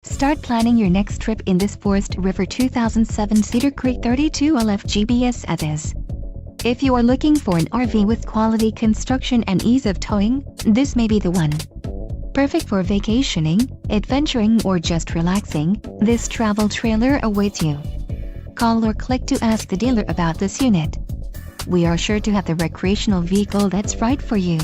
Start planning your next trip in this Forest River 2007 Cedar Creek 32LFGBS RVs. If you are looking for an RV with quality construction and ease of towing, this may be the one. Perfect for vacationing, adventuring or just relaxing, this travel trailer awaits you. Call or click to ask the dealer about this unit. We are sure to have the recreational vehicle that's right for you.